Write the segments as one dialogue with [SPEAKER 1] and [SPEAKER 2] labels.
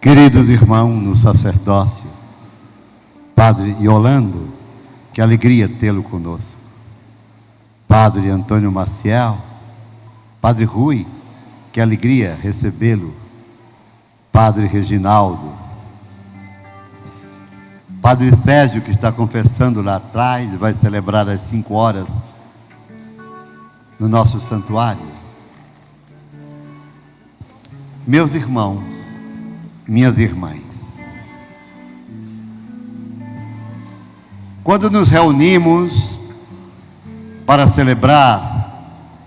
[SPEAKER 1] Queridos irmãos no sacerdócio, Padre Yolando, que alegria tê-lo conosco. Padre Antônio Maciel, Padre Rui, que alegria recebê-lo. Padre Reginaldo, Padre Sérgio, que está confessando lá atrás, vai celebrar às 5 horas no nosso santuário. Meus irmãos, minhas irmãs, quando nos reunimos para celebrar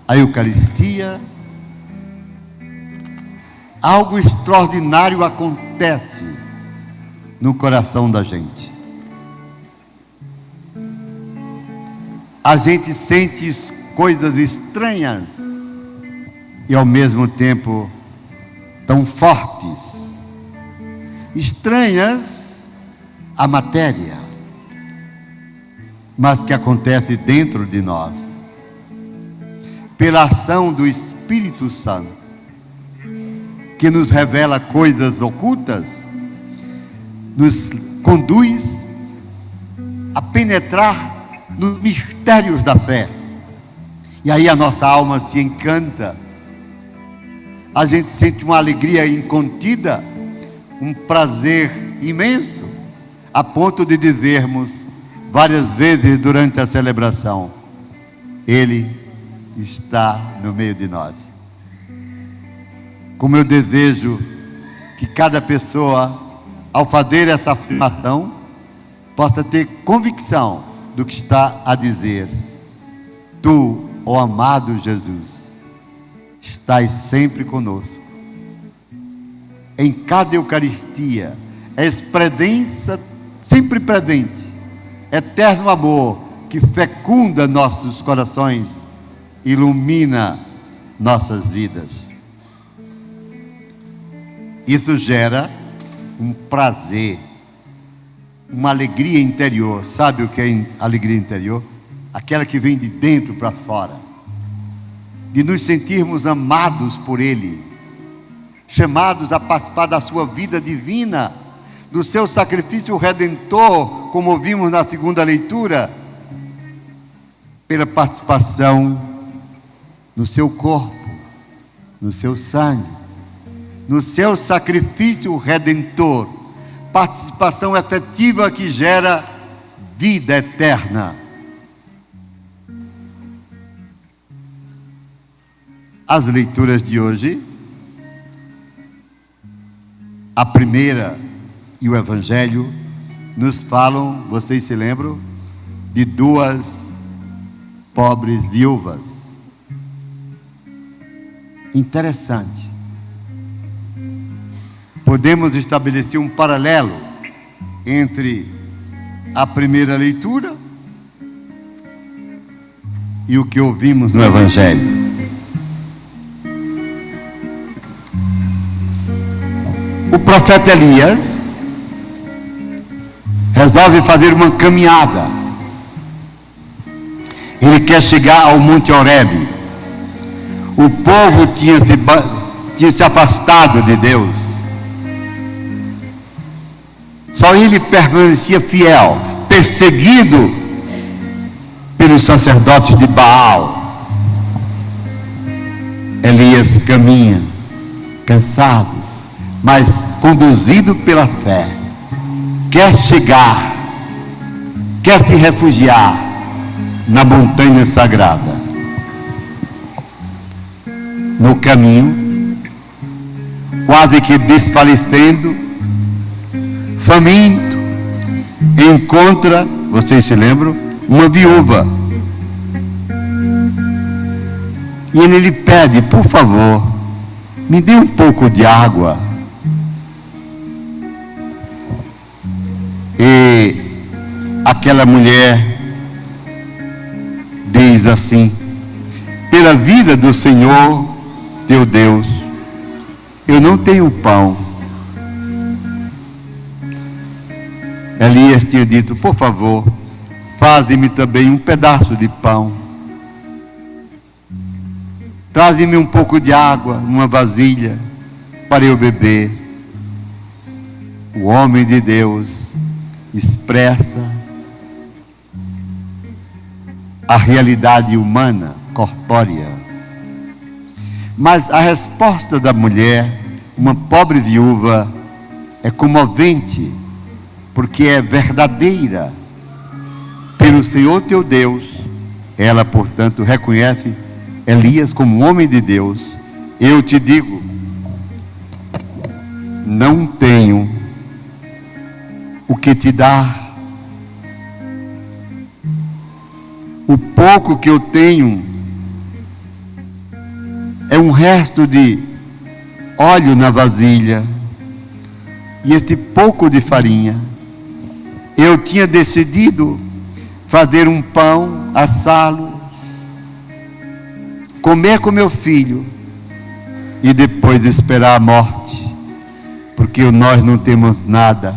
[SPEAKER 1] a Eucaristia, algo extraordinário acontece no coração da gente. A gente sente coisas estranhas e ao mesmo tempo tão fortes. Estranhas à matéria, mas que acontece dentro de nós, pela ação do Espírito Santo, que nos revela coisas ocultas, nos conduz a penetrar nos mistérios da fé. E aí a nossa alma se encanta, a gente sente uma alegria incontida, um prazer imenso, a ponto de dizermos várias vezes durante a celebração: Ele está no meio de nós. Como eu desejo que cada pessoa, ao fazer essa afirmação, possa ter convicção do que está a dizer. Tu, ó amado Jesus, estás sempre conosco. Em cada Eucaristia, és presença sempre presente, eterno amor que fecunda nossos corações, ilumina nossas vidas. Isso gera um prazer, uma alegria interior. Sabe o que é alegria interior? Aquela que vem de dentro para fora, de nos sentirmos amados por Ele, chamados a participar da sua vida divina, do seu sacrifício redentor, como vimos na segunda leitura, pela participação no seu corpo, no seu sangue, no seu sacrifício redentor, participação efetiva que gera vida eterna. As leituras de hoje, a primeira e o Evangelho, nos falam, vocês se lembram, de 2 pobres viúvas. Interessante. Podemos estabelecer um paralelo entre a primeira leitura e o que ouvimos no Evangelho. O profeta Elias resolve fazer uma caminhada. Ele quer chegar ao Monte Horebe. O povo tinha se afastado de Deus. Só ele permanecia fiel, perseguido pelos sacerdotes de Baal. Elias caminha, cansado, mas conduzido pela fé, quer chegar, quer se refugiar na montanha sagrada. No caminho, quase que desfalecendo, faminto, encontra, vocês se lembram, uma viúva. E ele lhe pede: por favor, me dê um pouco de água. E aquela mulher diz assim: pela vida do Senhor teu Deus, eu não tenho pão. Elias tinha dito: por favor, faze-me também um pedaço de pão. Traze-me um pouco de água numa vasilha para eu beber. o homem de Deus expressa a realidade humana, corpórea. Mas a resposta da mulher, uma pobre viúva, é comovente, porque é verdadeira. Pelo Senhor teu Deus, ela, portanto, reconhece Elias como um homem de Deus. Eu te digo, não tenho o que te dar. O pouco que eu tenho é um resto de óleo na vasilha e este pouco de farinha. Eu tinha decidido fazer um pão, assá-lo, comer com meu filho e depois esperar a morte, porque nós não temos nada.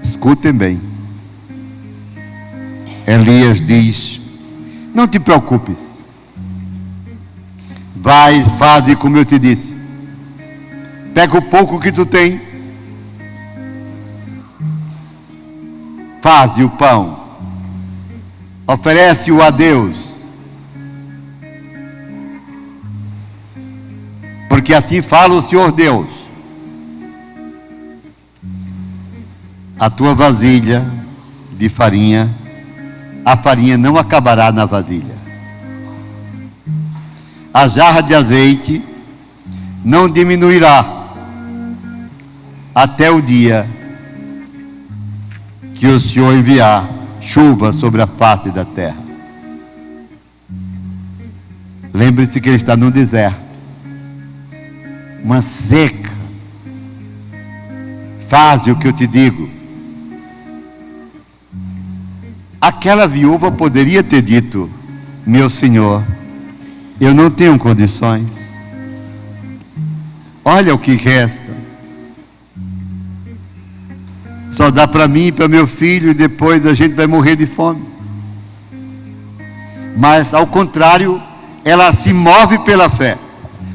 [SPEAKER 1] Escutem bem. Elias diz: não te preocupes, vai, faz como eu te disse, pega o pouco que tu tens, faz o pão, oferece-o a Deus, porque assim fala o Senhor Deus: a tua vasilha de farinha, a farinha não acabará na vasilha, a jarra de azeite não diminuirá até o dia que o Senhor enviar chuva sobre a face da terra. Lembre-se que ele está no deserto, uma seca. Faz o que eu te digo. Aquela viúva poderia ter dito: meu senhor, eu não tenho condições, olha o que resta, só dá para mim e para meu filho, e depois a gente vai morrer de fome. Mas ao contrário, ela se move pela fé,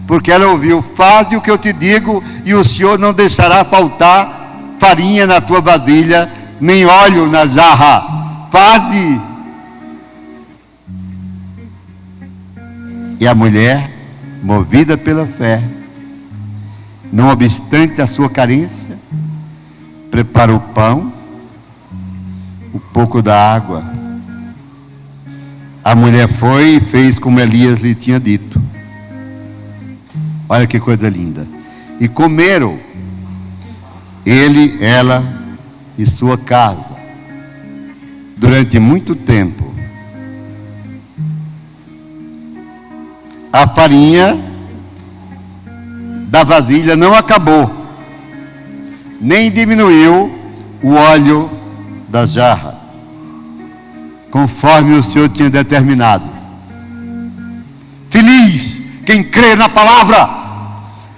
[SPEAKER 1] porque ela ouviu: faze o que eu te digo, e o Senhor não deixará faltar farinha na tua vasilha, nem óleo na jarra. Faze. E a mulher, movida pela fé, não obstante a sua carência, prepara o pão, o pouco da água. A mulher foi e fez como Elias lhe tinha dito. Olha que coisa linda. E comeram ele, ela e sua casa durante muito tempo. A farinha da vasilha não acabou, nem diminuiu o óleo da jarra, conforme o Senhor tinha determinado. Feliz quem crê na palavra,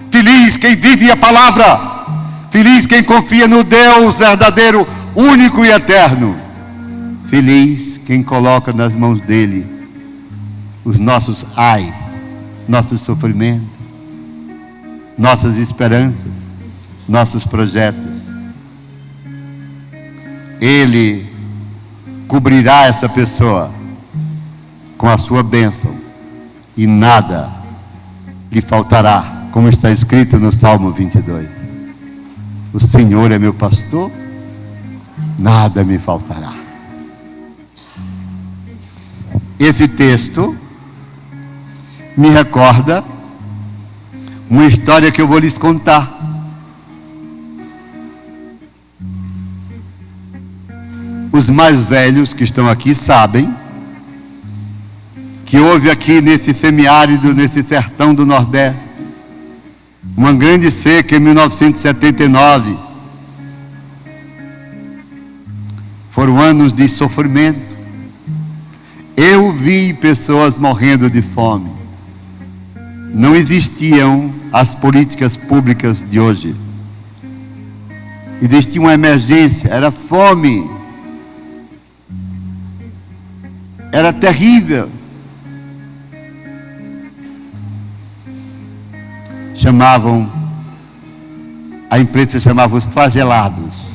[SPEAKER 1] feliz quem vive a palavra, feliz quem confia no Deus verdadeiro, único e eterno. Feliz quem coloca nas mãos dele os nossos ais, nossos sofrimentos, nossas esperanças, nossos projetos. Ele cobrirá essa pessoa com a sua bênção e nada lhe faltará, como está escrito no Salmo 22. O Senhor é meu pastor, nada me faltará. Esse texto me recorda uma história que eu vou lhes contar. Os mais velhos que estão aqui sabem que houve aqui nesse semiárido, nesse sertão do Nordeste, uma grande seca em 1979. Foram anos de sofrimento. Eu vi pessoas morrendo de fome. Não existiam as políticas públicas de hoje. Existia uma emergência, era fome. Era terrível. Chamavam A empresa se chamava Os Flagelados.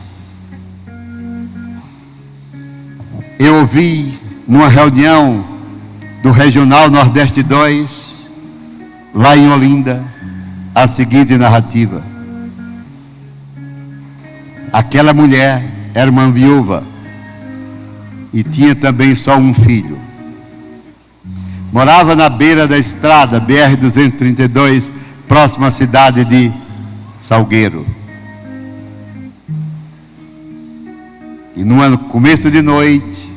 [SPEAKER 1] Eu ouvi numa reunião do Regional Nordeste 2, lá em Olinda, a seguinte narrativa. Aquela mulher era uma viúva e tinha também só um filho. Morava na beira da estrada BR-232, próxima à cidade de Salgueiro. E no começo de noite,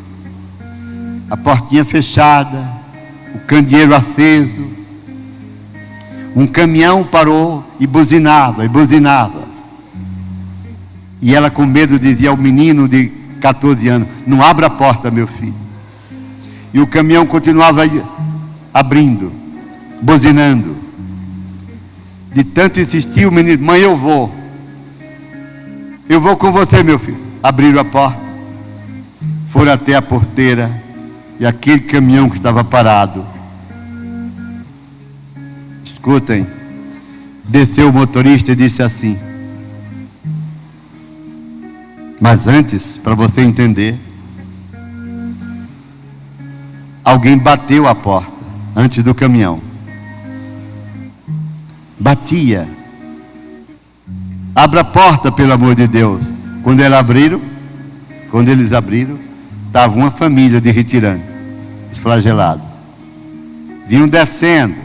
[SPEAKER 1] a portinha fechada, o candeeiro aceso, um caminhão parou e buzinava, e buzinava. E ela, com medo, dizia ao menino de 14 anos: não abra a porta, meu filho. E o caminhão continuava abrindo, buzinando. De tanto insistir, o menino: mãe, eu vou com você, meu filho. Abriram a porta, foram até a porteira, e aquele caminhão que estava parado, escutem, desceu o motorista e disse assim: mas antes, para você entender, alguém bateu a porta antes do caminhão. Batia. Abra a porta, pelo amor de Deus. Quando eles abriram, estava uma família de retirantes, os flagelados. Vinham descendo,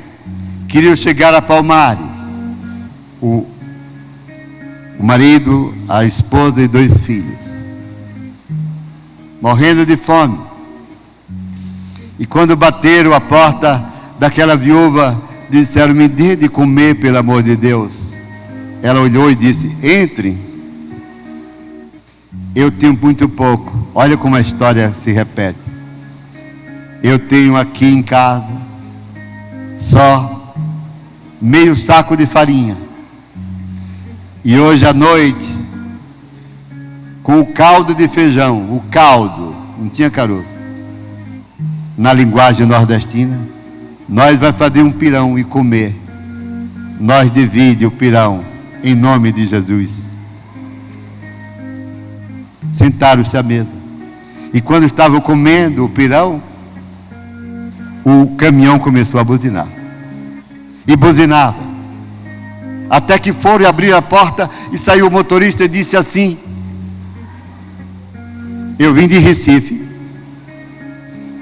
[SPEAKER 1] queriam chegar a Palmares. O marido, a esposa e 2 filhos, morrendo de fome. E quando bateram a porta daquela viúva, disseram: me dê de comer, pelo amor de Deus. Ela olhou e disse: entre. Eu tenho muito pouco. Olha como a história se repete. Eu tenho aqui em casa só meio saco de farinha. E hoje à noite, com o caldo de feijão, o caldo, não tinha caroço, na linguagem nordestina, nós vamos fazer um pirão e comer. Nós dividimos o pirão, em nome de Jesus. Sentaram-se à mesa. E quando estavam comendo o pirão, o caminhão começou a buzinar. E buzinava. Até que foram abrir a porta e saiu o motorista e disse assim: eu vim de Recife,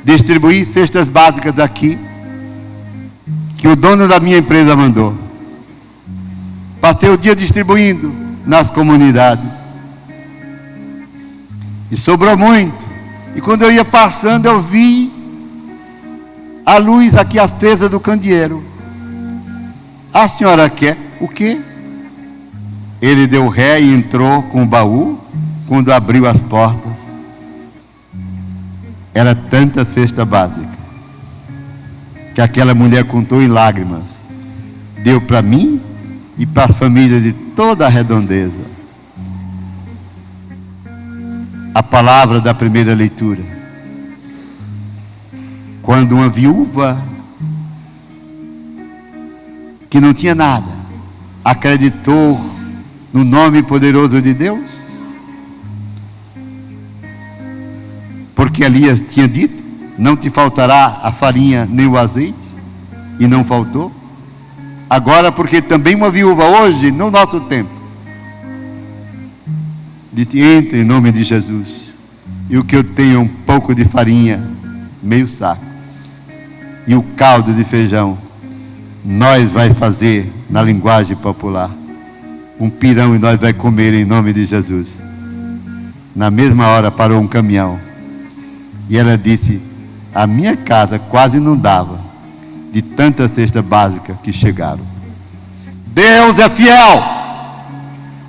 [SPEAKER 1] distribuir cestas básicas aqui, que o dono da minha empresa mandou. Passei o dia distribuindo nas comunidades. E sobrou muito. E quando eu ia passando, eu vi a luz aqui acesa do candeeiro. A senhora quer o quê? Ele deu ré e entrou com o baú. Quando abriu as portas, era tanta cesta básica que aquela mulher contou em lágrimas. Deu para mim e para as famílias de toda a redondeza. A palavra da primeira leitura. Quando uma viúva que não tinha nada acreditou no nome poderoso de Deus, porque Elias tinha dito: não te faltará a farinha nem o azeite, e não faltou. Agora, porque também uma viúva hoje, no nosso tempo, disse: entre em nome de Jesus, e o que eu tenho é um pouco de farinha, meio saco, e o caldo de feijão. Nós vai fazer, na linguagem popular, um pirão, e nós vai comer em nome de Jesus. Na mesma hora parou um caminhão, e ela disse: a minha casa quase não dava, de tanta cesta básica que chegaram. Deus é fiel.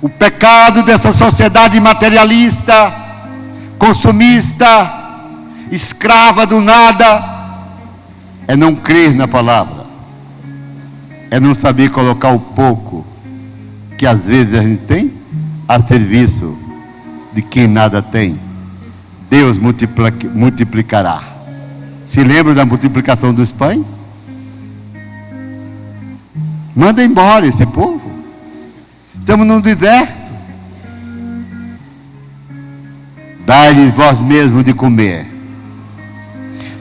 [SPEAKER 1] O pecado dessa sociedade materialista, consumista, escrava do nada, é não crer na palavra, é não saber colocar o pouco que às vezes a gente tem a serviço de quem nada tem. Deus multiplicará. Se lembra da multiplicação dos pães? Manda embora esse povo. Estamos num deserto. Dai-lhes vós mesmo de comer.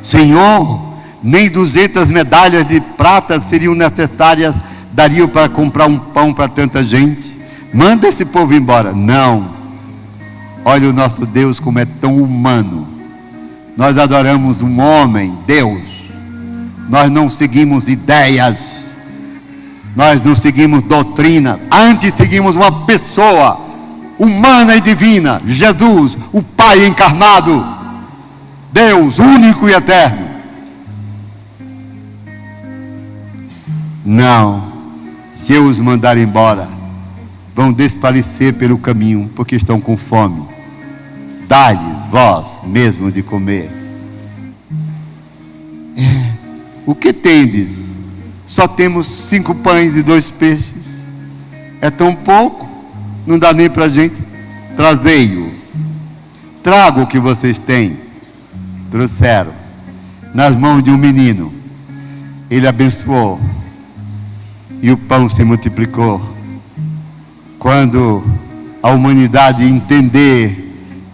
[SPEAKER 1] Senhor, nem 200 medalhas de prata seriam necessárias, dariam para comprar um pão para tanta gente. Manda esse povo embora. Não. Olha o nosso Deus como é tão humano. Nós adoramos um homem, Deus. Nós não seguimos ideias. Nós não seguimos doutrina. Antes seguimos uma pessoa humana e divina, Jesus, o Pai encarnado, Deus único e eterno. Não, se eu os mandar embora, vão desfalecer pelo caminho, porque estão com fome. Dai-lhes vós mesmo de comer. O que tendes? Só temos 5 pães e 2 peixes. É tão pouco, não dá nem para a gente. Trazei-o. Traga o que vocês têm. Trouxeram nas mãos de um menino. Ele abençoou e o pão se multiplicou. Quando a humanidade entender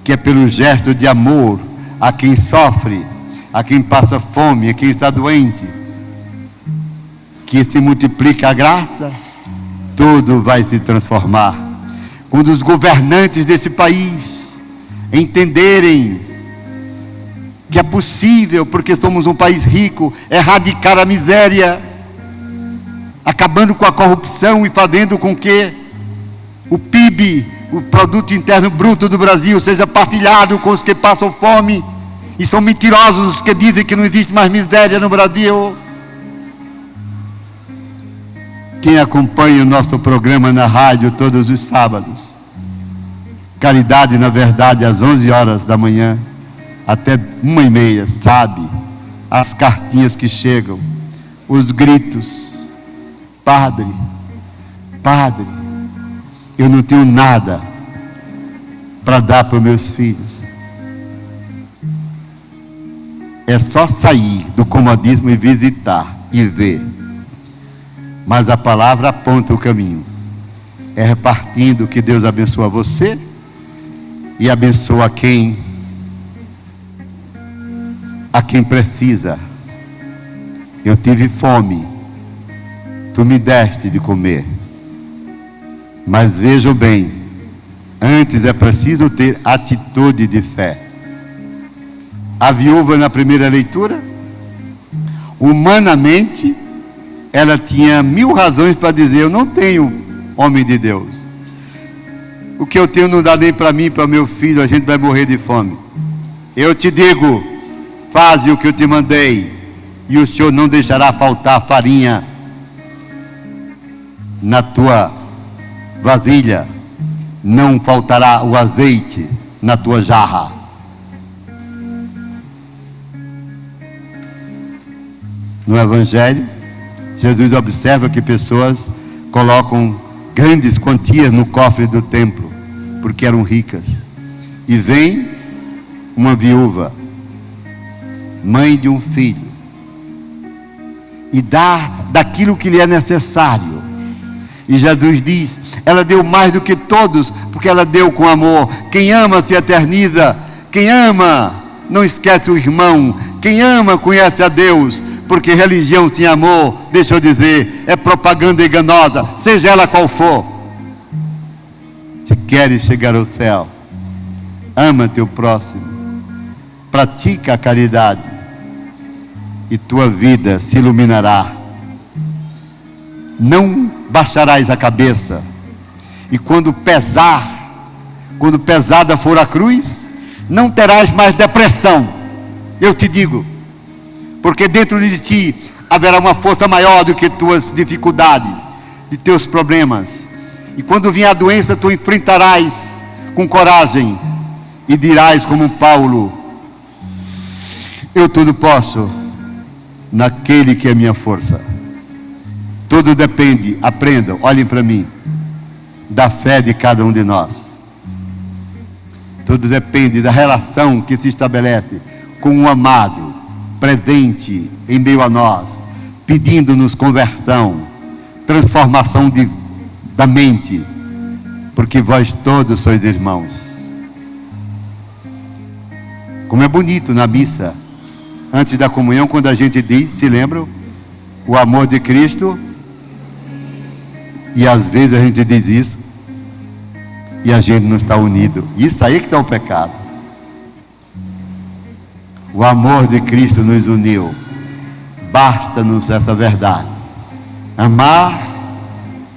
[SPEAKER 1] que é pelo gesto de amor a quem sofre, a quem passa fome, a quem está doente, que se multiplica a graça, tudo vai se transformar. Quando os governantes desse país entenderem que é possível, porque somos um país rico, erradicar a miséria, acabando com a corrupção e fazendo com que o PIB, o Produto Interno Bruto do Brasil, seja partilhado com os que passam fome, e são mentirosos os que dizem que não existe mais miséria no Brasil. Quem acompanha o nosso programa na rádio todos os sábados, Caridade na Verdade, às 11 horas da manhã, até 1h30, sabe as cartinhas que chegam, os gritos: Padre, Padre, eu não tenho nada para dar para os meus filhos. É só sair do comodismo e visitar e ver. Mas a palavra aponta o caminho. É repartindo que Deus abençoa você e abençoa a quem precisa. Eu tive fome, tu me deste de comer. Mas vejam bem, antes é preciso ter atitude de fé. A viúva, na primeira leitura, humanamente, ela tinha 1000 razões para dizer: eu não tenho, homem de Deus. O que eu tenho não dá nem para mim e para meu filho, a gente vai morrer de fome. Eu te digo, faze o que eu te mandei, e o Senhor não deixará faltar farinha na tua vasilha, não faltará o azeite na tua jarra. No Evangelho, Jesus observa que pessoas colocam grandes quantias no cofre do templo, porque eram ricas. E vem uma viúva, mãe de um filho, e dá daquilo que lhe é necessário. E Jesus diz: ela deu mais do que todos, porque ela deu com amor. Quem ama se eterniza. Quem ama não esquece o irmão. Quem ama conhece a Deus. Porque religião sem amor, deixa eu dizer, é propaganda enganosa, seja ela qual for. Se queres chegar ao céu, ama teu próximo, pratica a caridade, e tua vida se iluminará. Não baixarás a cabeça, e quando pesada for a cruz, não terás mais depressão. Eu te digo, porque dentro de ti haverá uma força maior do que tuas dificuldades, de teus problemas. E quando vier a doença, tu enfrentarás com coragem e dirás como Paulo: eu tudo posso naquele que é minha força. Tudo depende, aprendam, olhem para mim, da fé de cada um de nós. Tudo depende da relação que se estabelece com um amado presente em meio a nós, pedindo-nos conversão, transformação da mente, porque vós todos sois irmãos. Como é bonito na missa, antes da comunhão, quando a gente diz, se lembram? O amor de Cristo. E às vezes a gente diz isso e a gente não está unido. Isso aí que está o pecado. O amor de Cristo nos uniu. Basta-nos essa verdade. Amar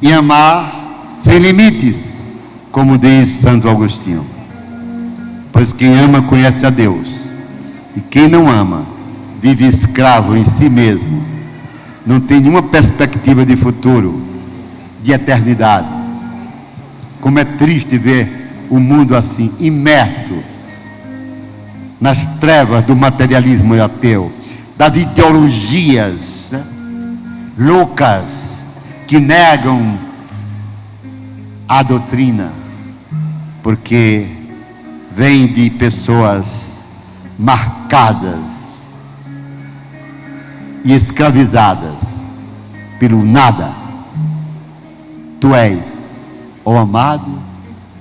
[SPEAKER 1] e amar sem limites, como diz Santo Agostinho. Pois quem ama conhece a Deus, e quem não ama vive escravo em si mesmo, não tem nenhuma perspectiva de futuro, de eternidade. Como é triste ver o mundo assim, imerso nas trevas do materialismo ateu, das ideologias, né, loucas, que negam a doutrina, porque vem de pessoas marcadas e escravizadas pelo nada. Tu és, ó amado,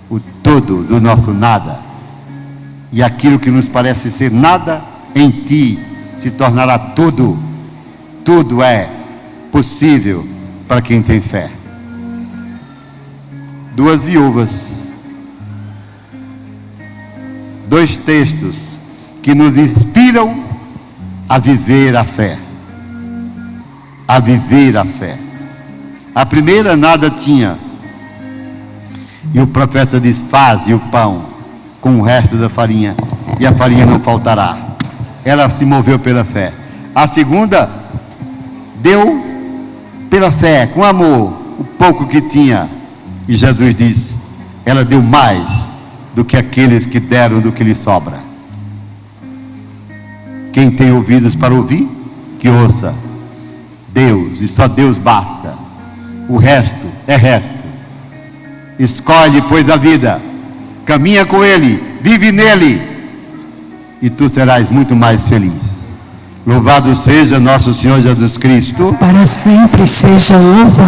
[SPEAKER 1] o todo do nosso nada, e aquilo que nos parece ser nada, em ti se tornará tudo. Tudo é possível para quem tem fé. Duas viúvas, dois textos que nos inspiram a viver a fé. A viver a fé. A primeira nada tinha, e o profeta diz: faze o pão com o resto da farinha, e a farinha não faltará. Ela se moveu pela fé. A segunda deu pela fé, com amor, o pouco que tinha. E Jesus diz: ela deu mais do que aqueles que deram do que lhe sobra. Quem tem ouvidos para ouvir, que ouça. Deus, e só Deus basta. O resto é resto. Escolhe, pois, a vida, caminha com Ele, vive nele, e tu serás muito mais feliz. Louvado seja nosso Senhor Jesus Cristo.
[SPEAKER 2] Para sempre seja louvado.